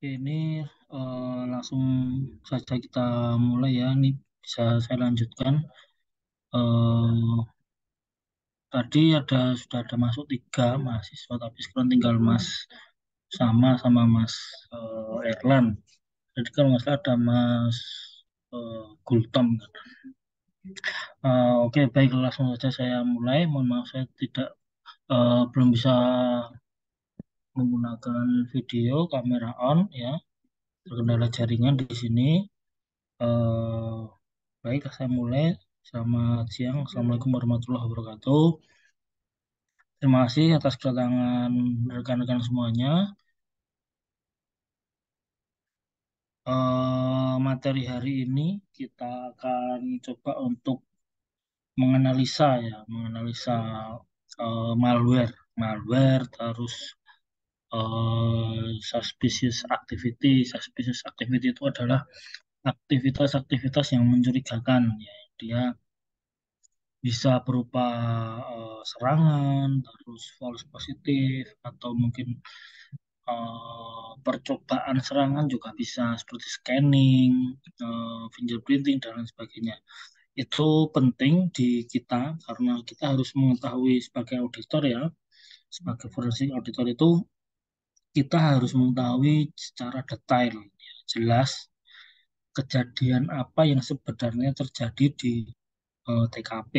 Ini langsung saja kita mulai ya. Ini bisa saya lanjutkan. Eh, Tadi sudah ada masuk tiga mahasiswa, tapi sekarang tinggal Mas sama Mas Erlan. Jadi kalau nggak salah ada Mas Gultom. Oke, baik langsung saja saya mulai. Mohon maaf saya tidak belum bisa menggunakan video kamera on ya. Terkendala jaringan di sini. Eh, Baik, saya mulai. Selamat siang. Assalamualaikum warahmatullahi wabarakatuh. Terima kasih atas kedatangan rekan-rekan semuanya. Materi hari ini kita akan coba untuk menganalisa malware, terus suspicious activity. Suspicious activity itu adalah aktivitas-aktivitas yang mencurigakan, ya. Dia bisa berupa serangan, terus false positif, atau mungkin percobaan serangan juga bisa seperti scanning, fingerprinting, dan lain sebagainya. Itu penting di kita karena kita harus mengetahui sebagai auditor ya, sebagai forensik auditor itu kita harus mengetahui secara detail, ya, jelas kejadian apa yang sebenarnya terjadi di TKP.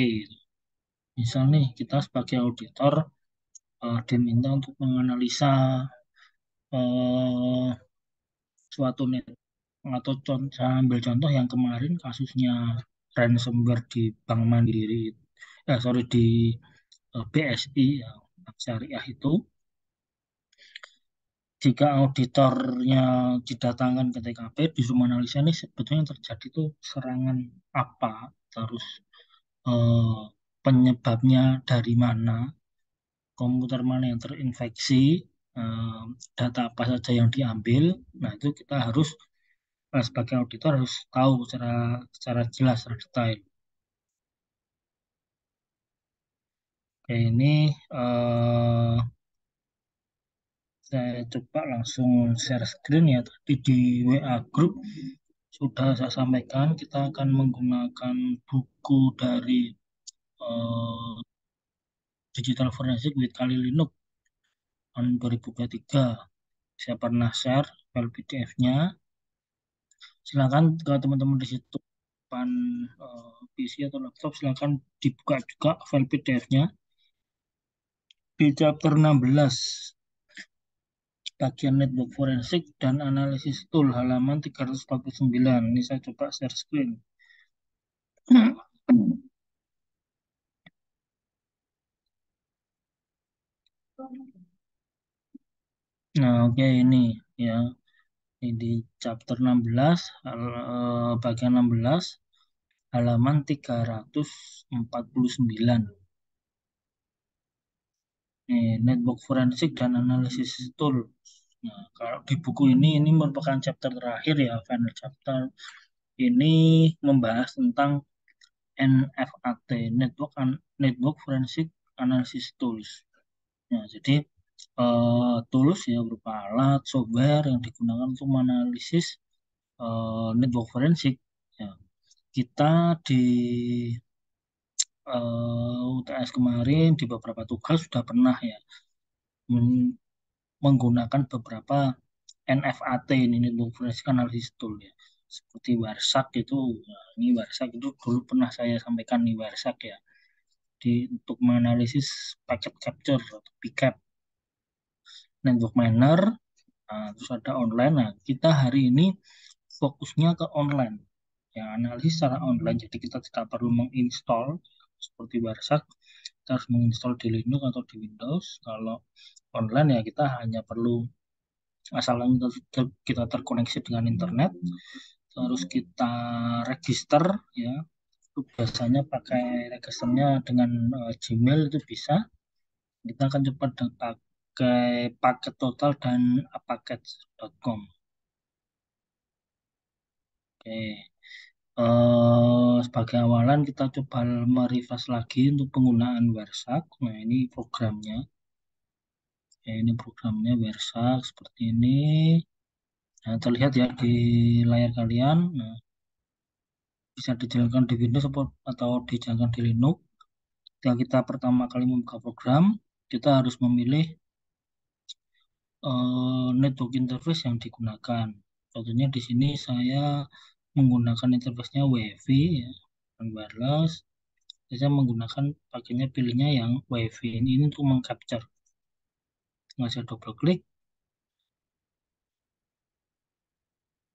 Misal nih kita sebagai auditor diminta untuk menganalisa eh, suatu net atau saya ambil contoh yang kemarin kasusnya ransomware di Bank Mandiri, sorry di BSI ya, Bank Syariah itu. Jika auditornya didatangkan ke TKP, disuruh analisa ini sebetulnya yang terjadi itu serangan apa, terus eh, penyebabnya dari mana, komputer mana yang terinfeksi, eh, data apa saja yang diambil. Nah, itu kita harus sebagai auditor harus tahu secara jelas, secara detail. Oke, ini eh, saya coba langsung share screen ya. Tadi di WA group sudah saya sampaikan kita akan menggunakan buku dari eh, Digital Forensic with Kali Linux tahun 2023. Saya pernah share file PDF-nya. Silakan kalau teman-teman di situ depan PC atau laptop, silakan dibuka juga file PDF-nya di chapter 16 bagian network forensik dan analisis tool halaman 349. Ini saya coba share screen. Nah, oke, ini ya. Ini di chapter 16 bagian 16 halaman 349. Nih, network forensik dan analisis tool. Nah, kalau di buku ini merupakan chapter terakhir ya, final chapter. Ini membahas tentang NFAT, Network Forensic Analysis Tools. Nah, jadi tools ya berupa alat, software yang digunakan untuk menganalisis network forensik. Ya, kita di UTS kemarin di beberapa tugas sudah pernah ya men- menggunakan beberapa NFAT, ini Network Forensic Analysis Tool ya. Seperti Warsak itu, nah, ini Warsak itu dulu pernah saya sampaikan nih Warsak ya. Untuk menganalisis packet capture atau PCAP, network miner, nah, terus ada online. Nah, kita hari ini fokusnya ke online, ya, analisis secara online. Jadi kita tidak perlu menginstall seperti Warsak, kita harus menginstall di Linux atau di Windows. Kalau online ya kita hanya perlu asalnya kita terkoneksi dengan internet, terus kita register ya. Itu biasanya pakai registernya dengan Gmail itu bisa. Kita akan coba pakai paket total dan apaket.com. Oke. Sebagai awalan kita coba merefresh lagi untuk penggunaan Warsak. Nah, ini programnya. Ya, ini programnya Warsak seperti ini. Nah, terlihat ya di layar kalian. Nah, bisa dijalankan di Windows atau dijalankan di Linux. Ketika kita pertama kali membuka program, kita harus memilih network interface yang digunakan. Contohnya di sini saya menggunakan interface-nya WiFi ya, dan wireless. Saya menggunakan pakainya pilihnya yang WiFi ini untuk mengcapture. Saya double klik.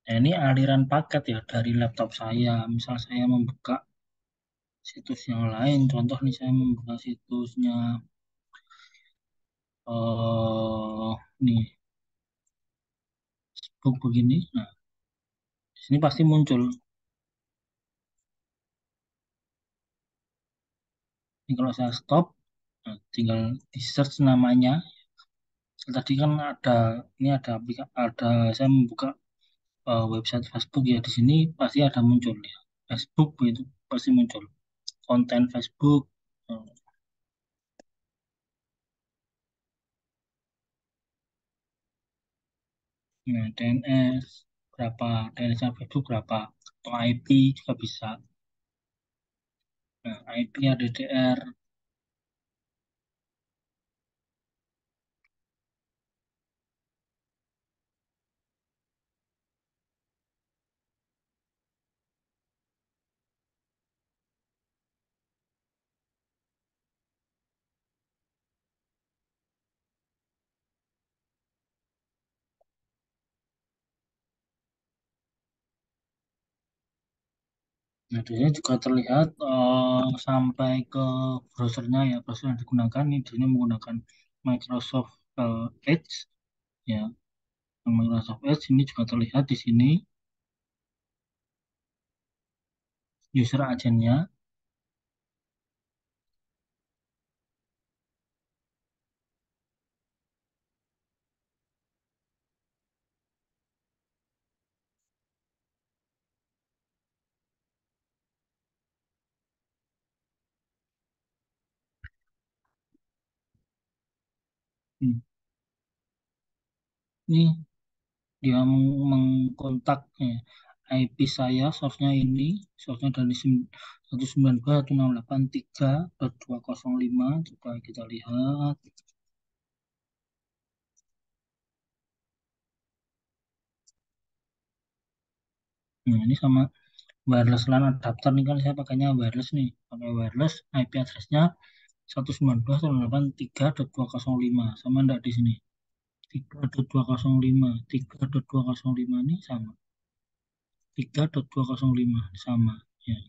Nah, ini aliran paket ya dari laptop saya. Misal saya membuka situs yang lain, contoh nih saya membuka situsnya nih Facebook begini. Nah, di sini pasti muncul. Ini kalau saya stop, nah, tinggal di search namanya. Tadi kan ini ada saya membuka website Facebook ya di sini pasti ada muncul ya. Facebook itu pasti muncul. Konten Facebook, eh, nah, DNS berapa, DNS Facebook berapa, atau IP juga bisa. Nah, IP ADDR. Nah, di sini juga terlihat sampai ke browsernya ya, browser yang digunakan ini di sini menggunakan Microsoft Edge ya. Microsoft Edge ini juga terlihat di sini user agennya. Hmm. Ini dia mengkontak ya. IP saya, source-nya ini, source-nya dari 192.168.3.205. Coba kita lihat. Nah, ini sama wireless LAN adapter nih kan saya pakainya wireless nih. Pakai wireless, IP address-nya 192.168.3.205. Sama enggak di sini? 3.205. 3.205 ini sama. 3.205 sama. Ya.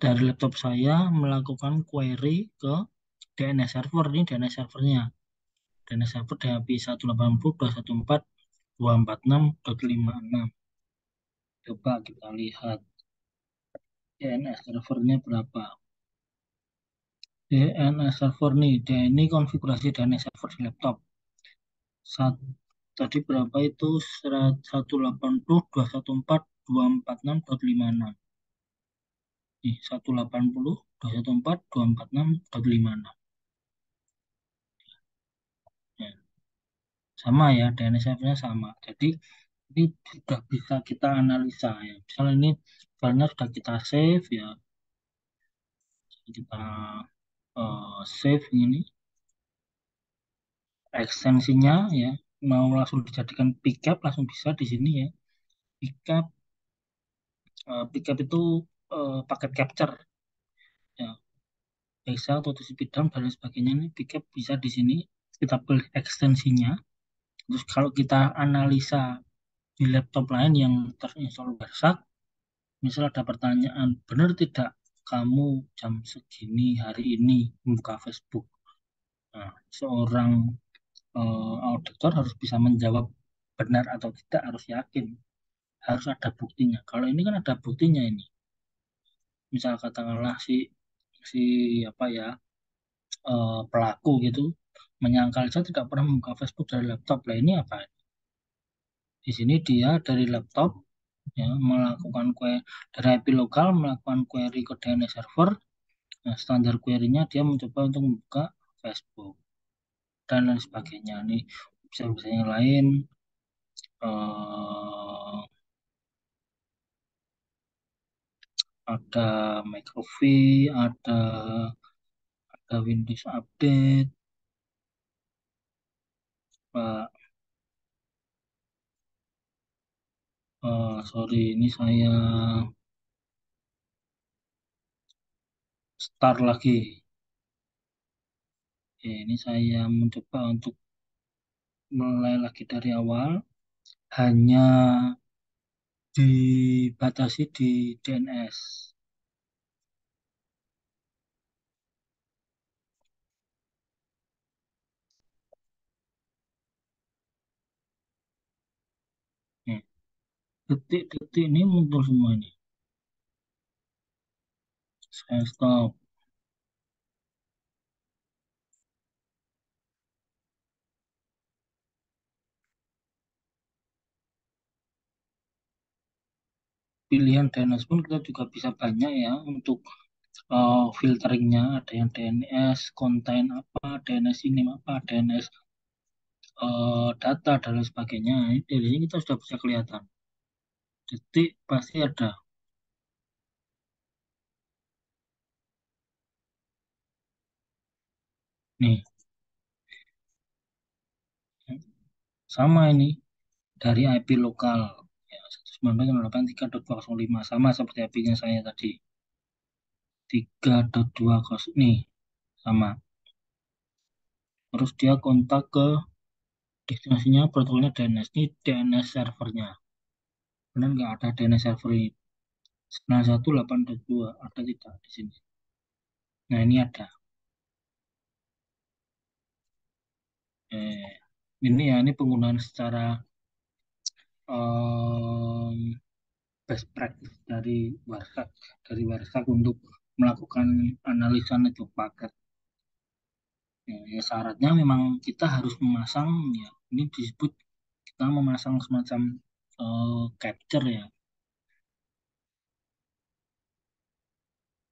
Dari laptop saya melakukan query ke DNS server, ini DNS servernya. DNS server DHP 180.214.246.56. Coba kita lihat DNS servernya berapa. DNS server nih, ini konfigurasi DNS server di laptop. Sat- Tadi berapa itu? 180.214.246.56. Nih, 180.214.246.56. Ya, sama ya, DNS servernya sama. Jadi ini sudah bisa kita analisa ya. Misalnya ini filenya sudah kita save ya, kita save ini ekstensinya ya, mau langsung dijadikan pickup langsung bisa di sini ya. Pickup pickup itu paket capture ya, bisa atau TCP dump dan lain sebagainya. Ini pickup bisa di sini kita pilih ekstensinya. Terus kalau kita analisa di laptop lain yang terinstall Barsak, misal ada pertanyaan, benar tidak kamu jam segini hari ini membuka Facebook? Nah, seorang auditor harus bisa menjawab benar atau tidak, harus yakin, harus ada buktinya. Kalau ini kan ada buktinya ini. Misal katakanlah si si apa ya pelaku gitu menyangkal saya tidak pernah membuka Facebook dari laptop. Lah ini apa? Di sini dia dari laptop ya melakukan dari IP lokal melakukan query ke DNS server. Nah, standar query-nya dia mencoba untuk membuka Facebook dan lain sebagainya nih. Bisa-bisa yang lain eh, ada McAfee, ada Windows Update, Pak. Sorry, ini saya start lagi. Ya, ini saya mencoba untuk mulai lagi dari awal. Hanya dibatasi di DNS. Nih, detik-detik ini muncul semua ini. Saya stop. Pilihan DNS pun kita juga bisa banyak ya untuk filteringnya. Ada yang DNS konten apa, DNS ini apa, DNS data dan lain sebagainya. Ini dari sini kita sudah bisa kelihatan. Detik pasti ada. Nih, sama ini dari IP lokal. Ya, 192.168.3.205 sama seperti IP-nya saya tadi. 3.20 nih sama. Terus dia kontak ke destinasinya protokolnya DNS. Ini DNS servernya. Benar nggak ada DNS server ini? 91.8.2 ada tidak di sini? Nah ini ada. Eh, ini ya ini penggunaan secara em, best practice dari Warsak untuk melakukan analisa network paket. Ya, syaratnya memang kita harus memasang ya ini disebut kita memasang semacam capture ya.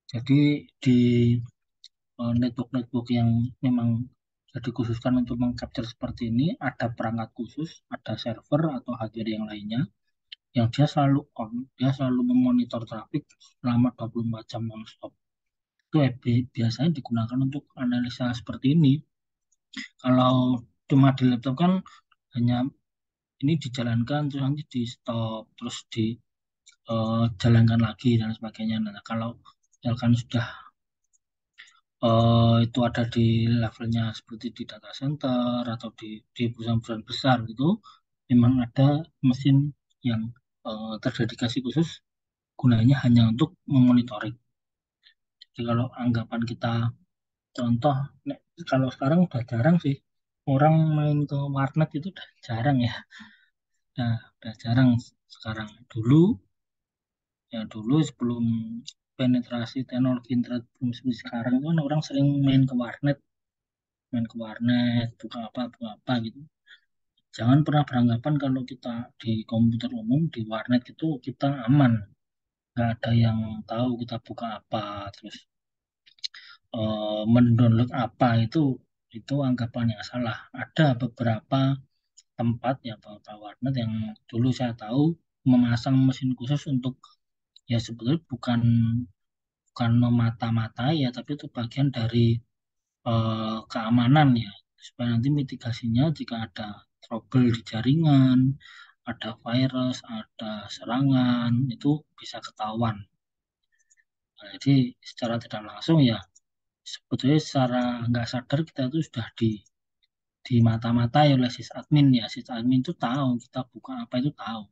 Jadi di network-network yang memang dikhususkan untuk mengcapture seperti ini, ada perangkat khusus, ada server atau hardware yang lainnya, yang dia selalu on, dia selalu memonitor traffic selama 24 jam non-stop. Itu biasanya digunakan untuk analisa seperti ini. Kalau cuma di laptop kan hanya ini dijalankan, terus nanti di stop, terus dijalankan lagi dan sebagainya. Nah, kalau misalkan sudah itu ada di levelnya seperti di data center atau di perusahaan-perusahaan besar gitu, memang ada mesin yang terdedikasi khusus gunanya hanya untuk memonitoring. Jadi kalau anggapan kita contoh, kalau sekarang udah jarang sih orang main ke warnet itu udah jarang ya. Nah, udah jarang sekarang. Dulu sebelum penetrasi teknologi internet belum seperti sekarang itu kan orang sering main ke warnet, buka apa gitu. Jangan pernah beranggapan kalau kita di komputer umum, di warnet itu kita aman. Nggak ada yang tahu kita buka apa, terus mendownload apa itu anggapan yang salah. Ada beberapa tempat ya beberapa warnet yang dulu saya tahu memasang mesin khusus untuk ya sebetulnya bukan bukan memata-matai ya, tapi itu bagian dari keamanan ya supaya nanti mitigasinya jika ada trouble di jaringan, ada virus, ada serangan itu bisa ketahuan. Nah, jadi secara tidak langsung ya sebetulnya secara nggak sadar kita itu sudah di mata-matai oleh sysadmin ya. Sysadmin itu tahu kita buka apa itu tahu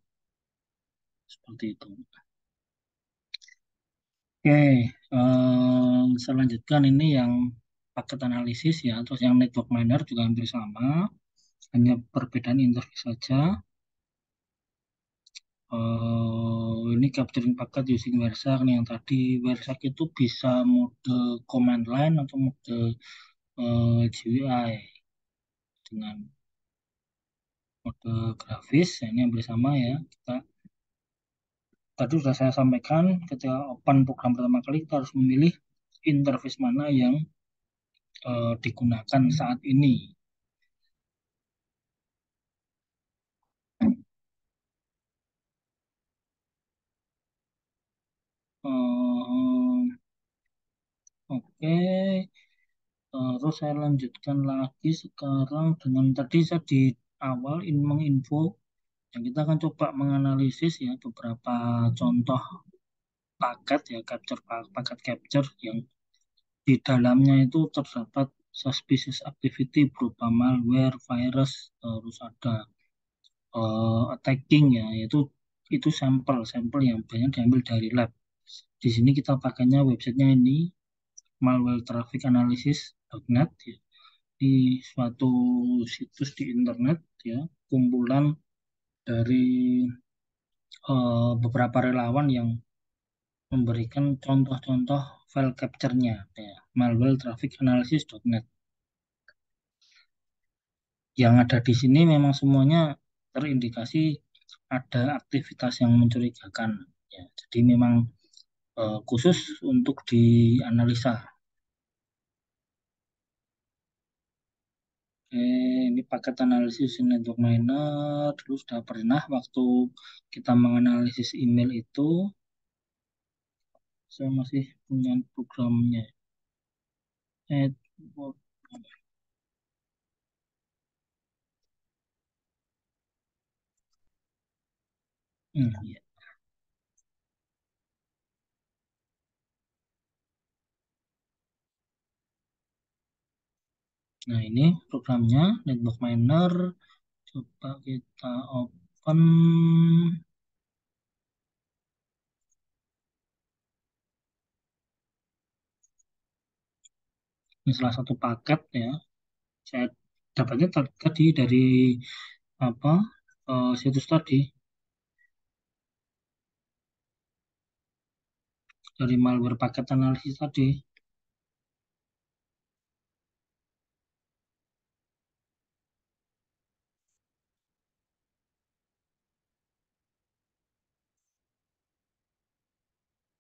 seperti itu. Oke, saya lanjutkan ini yang paket analisis ya, terus yang network miner juga hampir sama, hanya perbedaan interface saja. Ini capturing paket using Versak nih yang tadi Versak itu bisa mode command line atau mode GUI dengan mode grafis. Ya, ini hampir sama ya. Tadi sudah saya sampaikan ketika open program pertama kali kita harus memilih interface mana yang, hmm, , yang, uh, , digunakan saat ini. Oke, terus saya lanjutkan lagi sekarang dengan tadi saya di awal menginfo yang kita akan coba menganalisis ya beberapa contoh paket ya paket capture yang di dalamnya itu terdapat suspicious activity berupa malware, virus, terus ada attacking ya, itu sampel-sampel yang banyak diambil dari lab. Di sini kita pakainya websitenya ini malwaretrafficanalysis.net ya. Di suatu situs di internet ya, kumpulan dari beberapa relawan yang memberikan contoh-contoh file capture-nya ya, malwaretrafficanalysis.net. Yang ada di sini memang semuanya terindikasi ada aktivitas yang mencurigakan ya. Jadi memang khusus untuk dianalisa. Oke, ini paket analisis network miner. Dulu sudah pernah waktu kita menganalisis email itu, saya masih punya programnya. Network. Ya. Nah, ini programnya network miner. Coba kita open. Ini salah satu paket ya. Saya dapatnya tadi dari apa situs tadi, dari malware paket analisis tadi.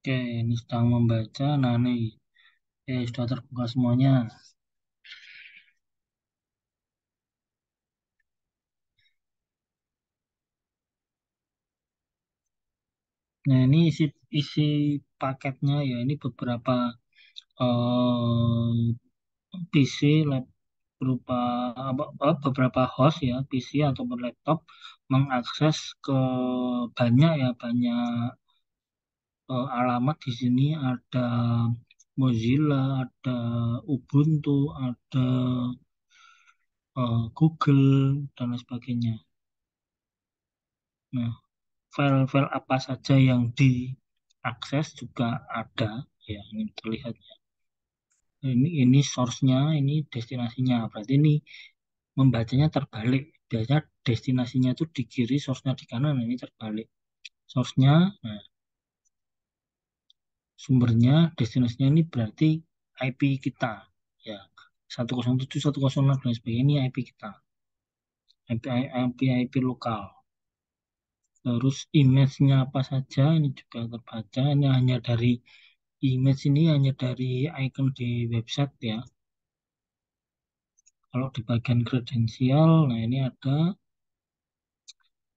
Oke, ini sedang membaca. Nah, nih, sudah terbuka semuanya. Nah, ini isi paketnya ya. Ini beberapa PC lab berupa beberapa host ya, PC ataupun laptop mengakses ke banyak alamat di sini ada Mozilla, ada Ubuntu, ada Google dan lain sebagainya. Nah, file-file apa saja yang diakses juga ada ya, ini terlihat ya. Ini source-nya, ini destinasinya. Berarti ini membacanya terbalik. Biasanya destinasinya itu di kiri, source-nya di kanan. Nah, ini terbalik. Source-nya, nah, sumbernya, destinasinya ini berarti IP kita. Ya, 107, 106 dan sebagainya ini IP kita. IP lokal. Terus image-nya apa saja ini juga terbaca. Ini hanya dari image ini hanya dari icon di website ya. Kalau di bagian kredensial, nah ini ada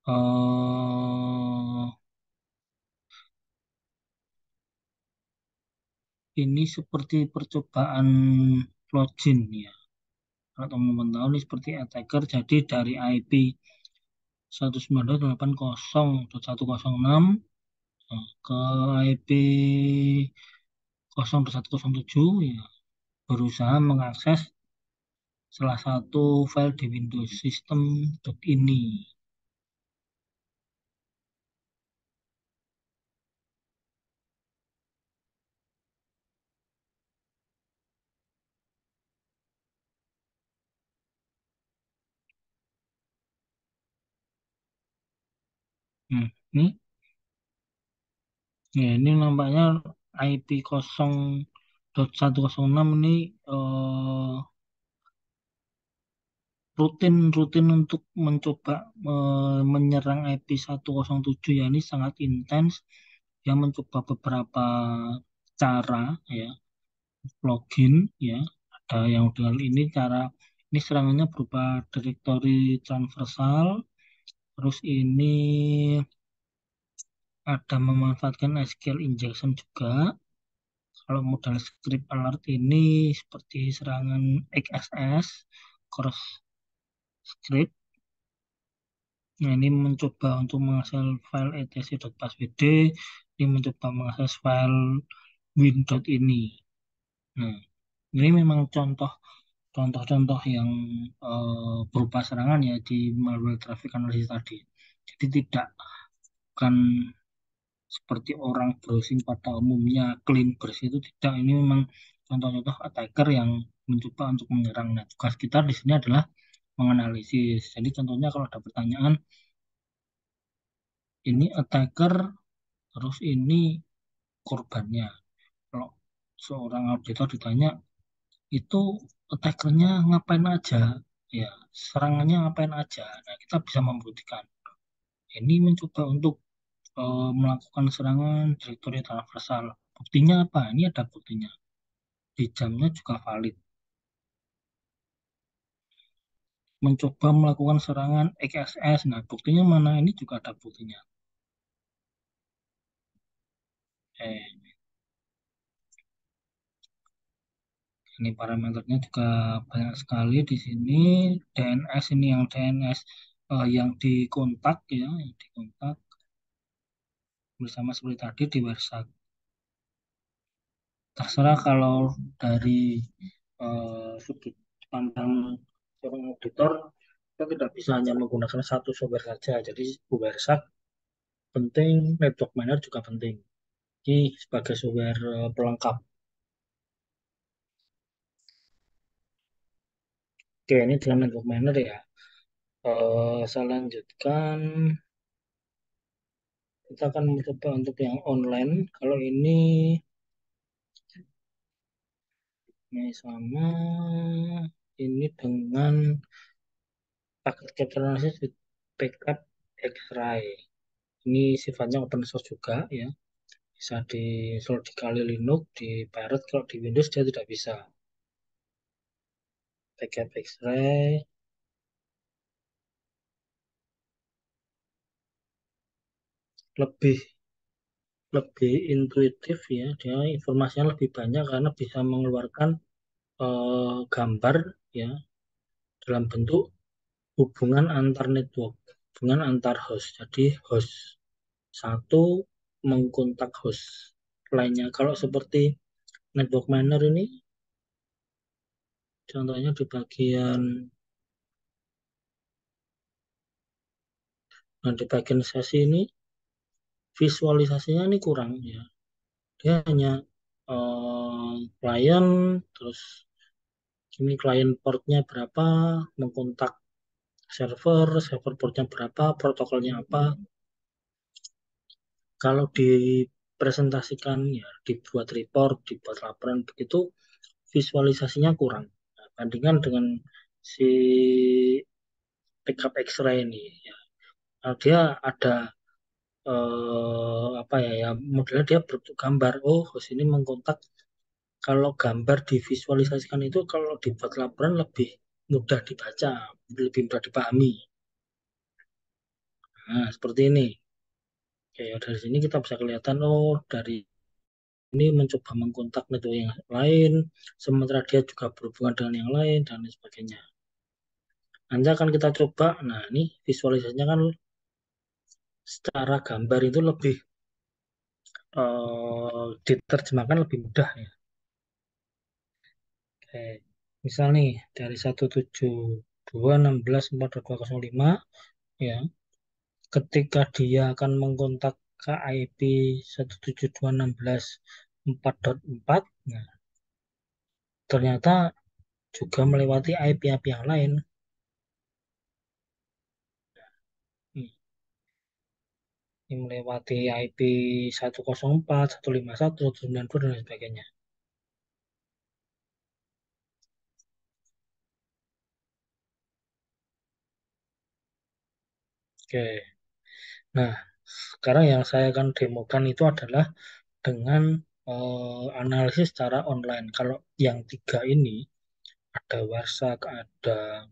eh ini seperti percobaan login ya. Kalau teman-teman tahu ini seperti attacker. Jadi dari IP 192.80.106 ke IP 0107 ya, berusaha mengakses salah satu file di Windows System ini. Ini ya, ini nampaknya IP 0.106 ini eh, rutin untuk mencoba menyerang IP 107 ya, ini sangat intens. Dia mencoba beberapa cara ya, login ya. Ada yang dengan ini cara ini serangannya berupa directory transversal. Terus ini ada memanfaatkan SQL injection juga. Kalau modal script alert ini seperti serangan XSS, cross script. Nah, ini mencoba untuk mengakses file etc.paswd, ini mencoba mengakses file win.ini. Nah, ini memang contoh-contoh yang berupa serangan ya di malware traffic analysis tadi. Jadi tidak bukan seperti orang browsing pada umumnya clean bersih itu tidak. Ini memang contoh-contoh attacker yang mencoba untuk menyerang. Nah, tugas kita di sini adalah menganalisis. Jadi contohnya kalau ada pertanyaan, ini attacker, terus ini korbannya. Kalau seorang auditor ditanya, itu attackernya ngapain aja? Ya, serangannya ngapain aja? Nah, kita bisa membuktikan. Ini mencoba untuk melakukan serangan direktory transversal. Buktinya apa? Ini ada buktinya. Di jamnya juga valid. Mencoba melakukan serangan XSS. Nah, buktinya mana? Ini juga ada buktinya. Eh, ini parameternya juga banyak sekali di sini. DNS ini yang DNS yang dikontak ya, yang dikontak bersama seperti tadi di website. Terserah kalau dari sudut pandang seorang auditor, kita tidak bisa hanya menggunakan satu software saja. Jadi WebSack penting, Network Miner juga penting. Ini sebagai software pelengkap. Oke, ini dengan Network Miner ya. Saya lanjutkan. Kita akan mencoba untuk yang online. Kalau ini sama ini dengan paket capture analysis with backup X-ray. Ini sifatnya open source juga ya. Bisa di-install di Kali Linux, di Pirate. Kalau di Windows dia tidak bisa. Backup X-ray lebih lebih intuitif ya. Dia informasinya lebih banyak karena bisa mengeluarkan gambar ya dalam bentuk hubungan antar network, hubungan antar host. Jadi host satu mengkontak host lainnya. Kalau seperti network miner ini, contohnya di bagian, nah di bagian sesi ini visualisasinya ini kurang ya. Dia hanya klien, terus ini klien portnya berapa, mengkontak server portnya berapa, protokolnya apa. Kalau dipresentasikan ya, dibuat report, dibuat laporan begitu, visualisasinya kurang. Nah, bandingkan dengan si backup X-ray ini, ya. Nah, dia ada apa ya, ya modelnya dia bentuk gambar. Oh, host ini mengkontak. Kalau gambar divisualisasikan itu kalau dibuat laporan lebih mudah dibaca, lebih mudah dipahami. Nah, seperti ini. Oke, dari sini kita bisa kelihatan, oh, dari ini mencoba mengkontak network yang lain, sementara dia juga berhubungan dengan yang lain, dan lain sebagainya. Nanti akan kita coba, nah ini visualisasinya kan secara gambar itu lebih diterjemahkan lebih mudah ya. Oke. Misal nih, dari 172.16.42.205, ya, ketika dia akan mengkontak ke IP 172.16.4.4, nah, ternyata juga melewati IP-IP yang lain. Ini melewati IP 104, 151, 192, dan lain sebagainya. Oke. Nah, sekarang yang saya akan demokan itu adalah dengan analisis secara online. Kalau yang tiga ini, ada Warsak, ada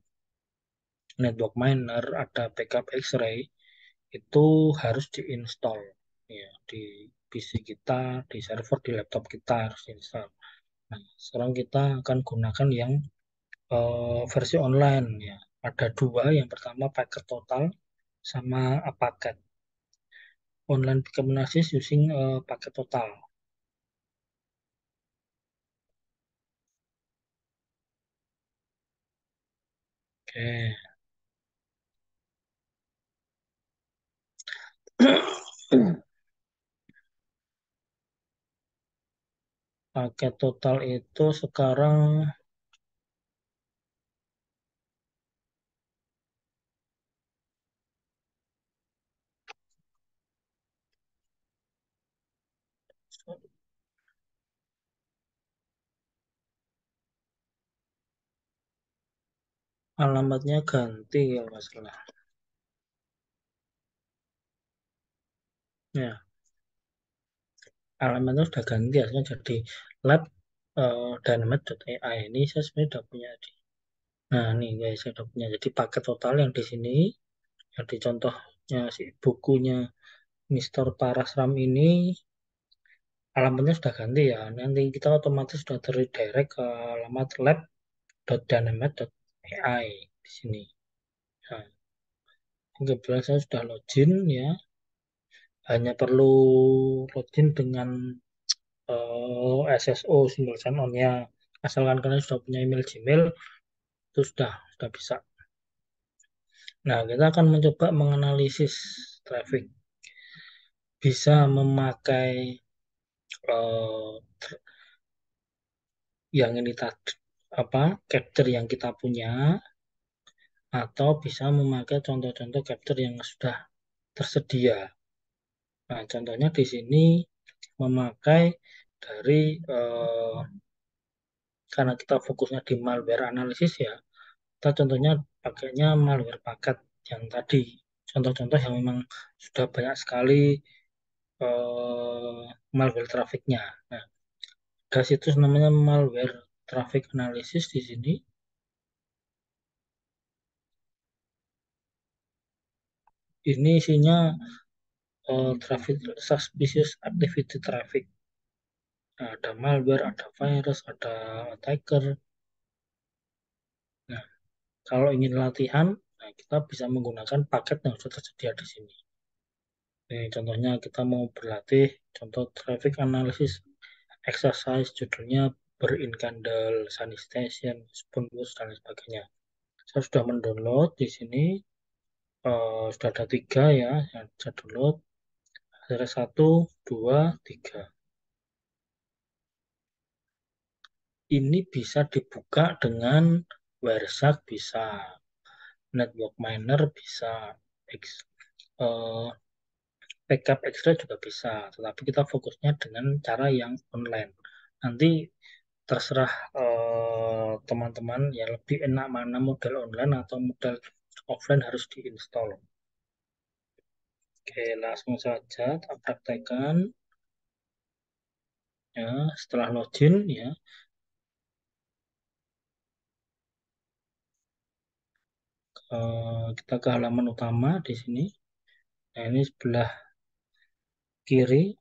Network Miner, ada Backup X-Ray, itu harus diinstal. Ya, PC kita, di server, di laptop kita harus install. Nah, sekarang kita akan gunakan yang versi online ya. Ada dua, yang pertama paket total sama paket. Online become analysis using paket total. Oke. Paket total itu sekarang alamatnya ganti ya masalah. Ya, alamatnya sudah ganti ya, jadi lab dynamite.ai ini saya sebenarnya sudah punya. Nah, nih guys, saya udah punya. Jadi paket total yang di sini, yang di contohnya si bukunya Mister Parasram ini, alamatnya sudah ganti ya. Nanti kita otomatis sudah terredirect ke alamat lab.dynamite.ai di sini. Nah, kebetulan saya sudah login ya. Hanya perlu login dengan SSO single sign-on-nya. Asalkan kalian sudah punya email Gmail, itu sudah bisa. Nah, kita akan mencoba menganalisis traffic. Bisa memakai eh, yang ini tadi, apa, capture yang kita punya, atau bisa memakai contoh-contoh capture yang sudah tersedia. Nah, contohnya di sini memakai dari karena kita fokusnya di malware analisis ya, kita contohnya pakainya malware paket yang tadi. Contoh-contoh yang memang sudah banyak sekali malware trafficnya. Nah, ada situs namanya malware traffic analysis di sini. Ini isinya traffic suspicious activity traffic. Nah, ada malware, ada virus, ada attacker. Nah, kalau ingin latihan, nah kita bisa menggunakan paket yang sudah tersedia di sini. Ini contohnya kita mau berlatih contoh traffic analysis exercise, judulnya Burn Candle, Sanitation, Spoonbus, dan lain sebagainya. Saya sudah mendownload di sini, sudah ada tiga ya yang saya download. Ada satu, dua, tiga. Ini bisa dibuka dengan Wireshark, bisa Network Miner, bisa X, eh, backup extra juga bisa, tetapi kita fokusnya dengan cara yang online. Nanti terserah teman-teman ya lebih enak mana model online atau model offline harus diinstal. Oke, langsung saja kita praktekkan ya. Setelah login ya, kita ke halaman utama di sini. Nah, ini sebelah kiri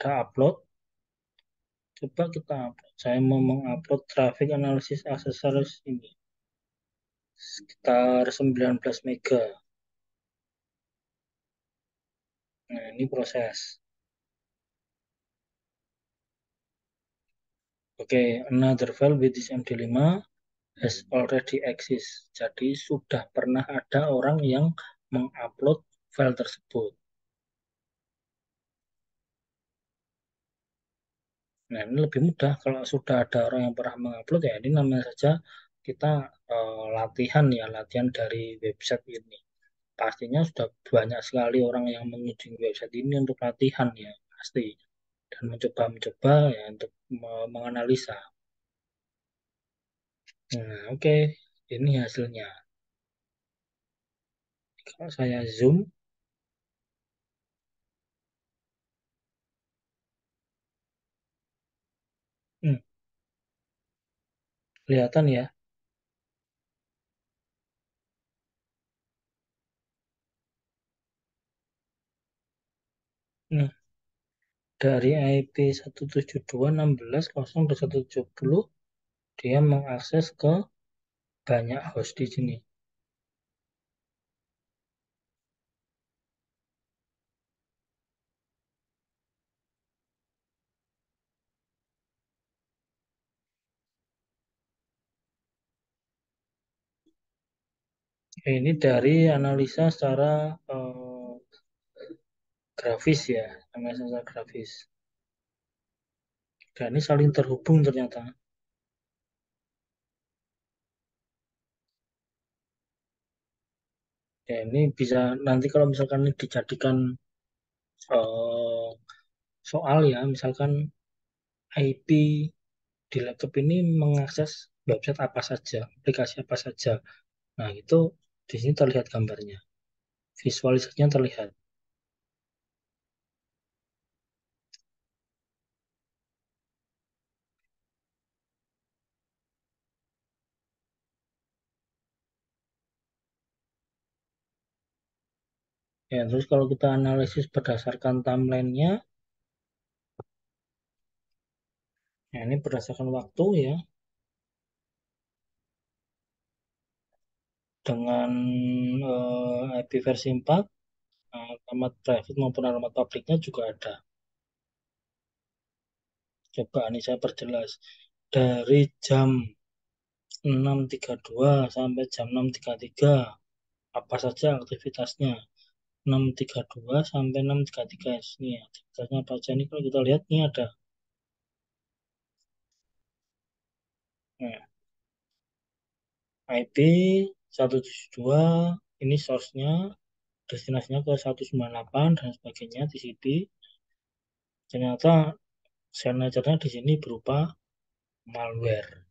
ada upload. Coba kita upload. Saya mau mengupload traffic analysis accessories ini sekitar 19 mega. Nah, ini proses. Oke, another file with this MD5 has already exist. Jadi sudah pernah ada orang yang mengupload file tersebut. Nah, ini lebih mudah kalau sudah ada orang yang pernah mengupload ya. Ini namanya saja kita latihan ya, latihan dari website ini. Pastinya sudah banyak sekali orang yang mengunjungi website ini untuk latihan ya, pasti. Dan mencoba-mencoba ya untuk menganalisa. Nah, oke. Ini hasilnya. Kalau saya zoom, hmm, kelihatan ya. Hmm. Dari IP 172.16.0.170 dia mengakses ke banyak host di sini. Ini dari analisa secara grafis ya, analisa secara grafis. Dan ini saling terhubung ternyata. Ya, ini bisa nanti kalau misalkan ini dijadikan eh, soal ya, misalkan IP di laptop ini mengakses website apa saja, aplikasi apa saja. Nah, itu di sini terlihat gambarnya, visualisasinya terlihat. Ya, terus kalau kita analisis berdasarkan timelinenya, ya ini berdasarkan waktu ya, dengan IP versi 4, alamat private maupun alamat publiknya juga ada. Coba ini saya perjelas. Dari jam 6.32 sampai jam 6.33, apa saja aktivitasnya? 6.32 sampai 6.33 ini aktivitasnya apa aja? Ini kalau kita lihat, ini ada. Nah, IP 172, ini source-nya, destinasinya ke 198 dan sebagainya, TCP. Ternyata signature-nya di sini berupa malware,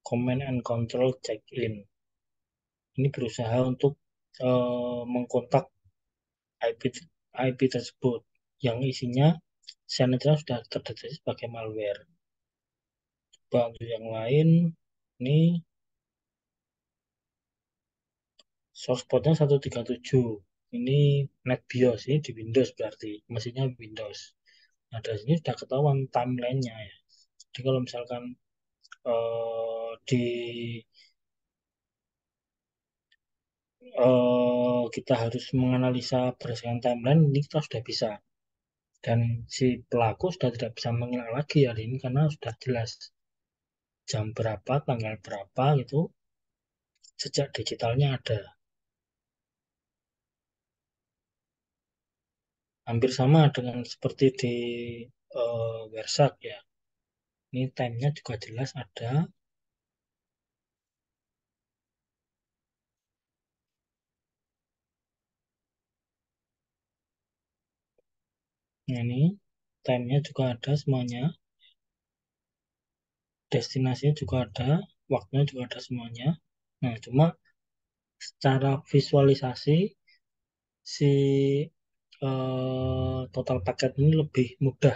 command and control check-in. Ini berusaha untuk mengkontak IP tersebut yang isinya signature sudah terdeteksi sebagai malware. Coba untuk yang lain, ini source port-nya 137. Ini NetBIOS, ini di Windows berarti, mesinnya Windows. Nah, dari sini sudah ketahuan timeline-nya ya. Jadi kalau misalkan di kita harus menganalisa berdasarkan timeline, ini kita sudah bisa. Dan si pelaku sudah tidak bisa mengelak lagi hari ini karena sudah jelas jam berapa, tanggal berapa gitu, sejak digitalnya ada. Hampir sama dengan seperti di Wersak ya. Ini time-nya juga jelas ada. Nah, ini time-nya juga ada semuanya. Destinasinya juga ada, waktunya juga ada semuanya. Nah, cuma secara visualisasi si total paket ini lebih mudah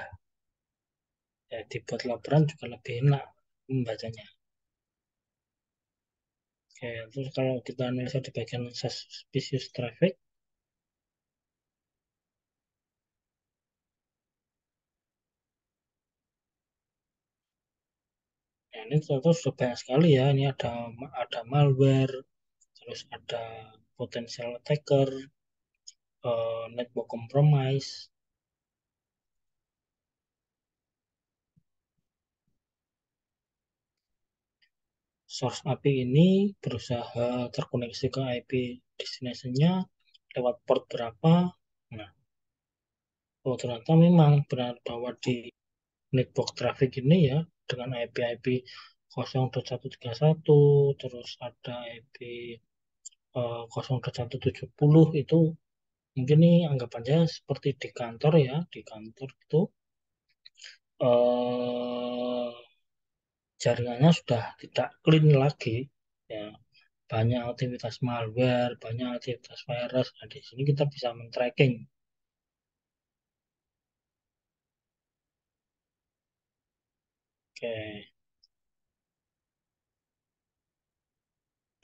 ya, dibuat laporan juga lebih enak membacanya. Oke, terus kalau kita analisa di bagian suspicious traffic, ya ini ternyata sudah banyak sekali ya. Ini ada malware, terus ada potential attacker, network compromise. Source API ini berusaha terkoneksi ke IP destination-nya lewat port berapa. Nah, oh ternyata memang benar bahwa di network traffic ini ya, dengan IP-IP 0.131, terus ada IP 0.170, itu mungkin ini anggapannya seperti di kantor ya, di kantor itu eh, jaringannya sudah tidak clean lagi ya, banyak aktivitas malware, banyak aktivitas virus. Nah, di sini kita bisa men-tracking. Oke,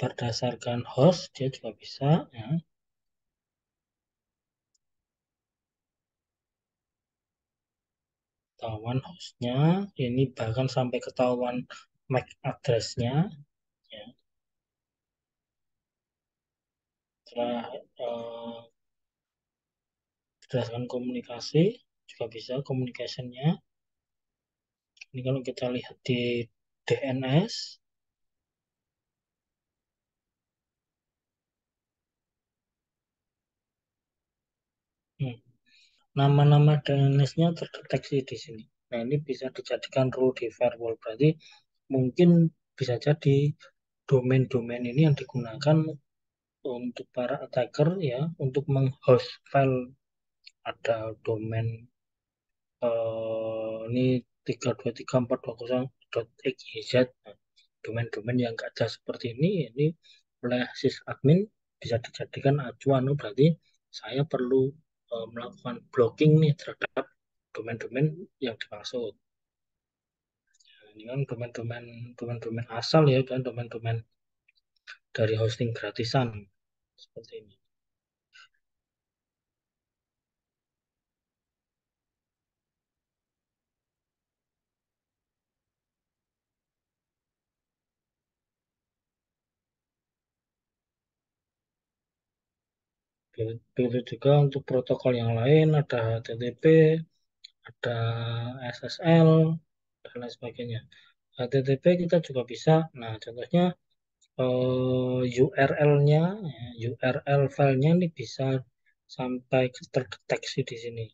berdasarkan host dia juga bisa ya. ketahuan hostnya, ini bahkan sampai ketahuan MAC address-nya, ya. Setelah berdasarkan komunikasi, juga bisa communication-nya. Ini kalau kita lihat di DNS, hmm, nama-nama DNS-nya terdeteksi di sini. Nah, ini bisa dijadikan rule di firewall. Berarti mungkin bisa jadi domain-domain ini yang digunakan untuk para attacker ya, untuk menghost file. Ada domain ini 323.420.xyz. Nah, domain-domain yang nggak jelas seperti ini oleh sysadmin bisa dijadikan acuan. Oh, berarti saya perlu melakukan blocking nih terhadap domain-domain yang dimaksud. Nah, ini kan domain-domain asal ya, kan domain-domain dari hosting gratisan seperti ini. Begitu juga untuk protokol yang lain, ada HTTP, ada SSL, dan lain sebagainya. HTTP kita juga bisa, nah contohnya URL-nya, URL filenya ini bisa sampai terdeteksi di sini.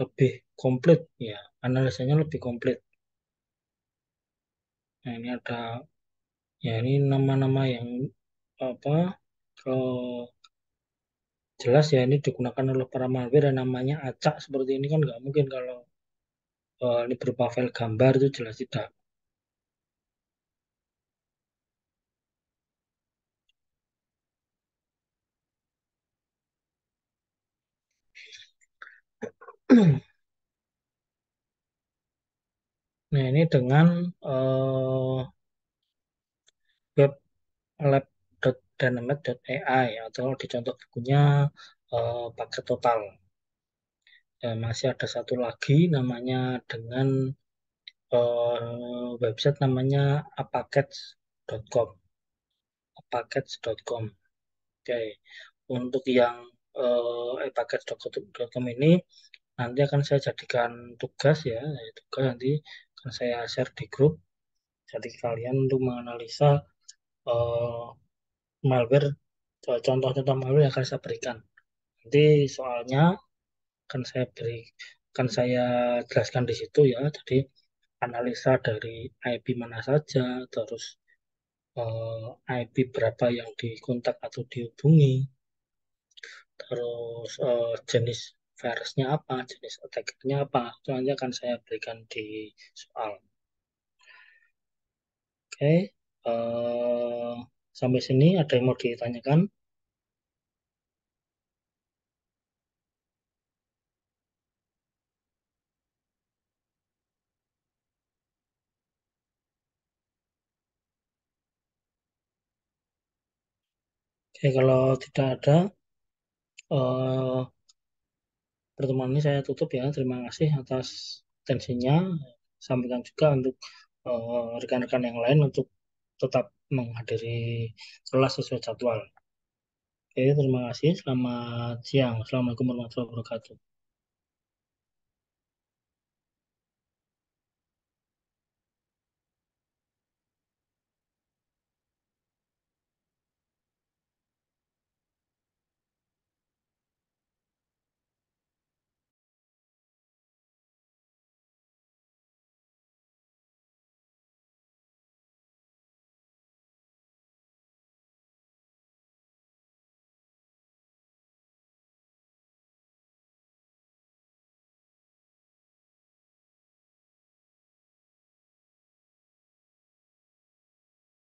Lebih komplit, ya, analisanya lebih komplit. Nah, ini ada, ya ini nama-nama yang apa, eh, jelas ya ini digunakan oleh para malware dan namanya acak seperti ini kan nggak mungkin kalau ini berupa file gambar itu jelas tidak. Nah, ini dengan eh, web lab.dynamite.ai atau di contoh bukunya paket total. Dan masih ada satu lagi namanya dengan website namanya apackets.com. Apackets.com. Oke. Untuk yang apackets.com ini nanti akan saya jadikan tugas ya, tugas nanti akan saya share di grup. Jadi kalian untuk menganalisa eh, malware, contoh-contoh malware yang akan saya berikan. Nanti soalnya akan saya jelaskan di situ ya. Jadi analisa dari IP mana saja, terus IP berapa yang dikontak atau dihubungi, terus jenis virusnya apa, jenis attackernya apa, itu nanti akan saya berikan di soal. Oke, eh, sampai sini ada yang mau ditanyakan? Oke, kalau tidak ada, eh, pertemuan ini saya tutup ya. Terima kasih atas atensinya. Sampaikan juga untuk rekan-rekan yang lain untuk tetap menghadiri kelas sesuai jadwal. Oke, terima kasih. Selamat siang. Assalamualaikum warahmatullahi wabarakatuh.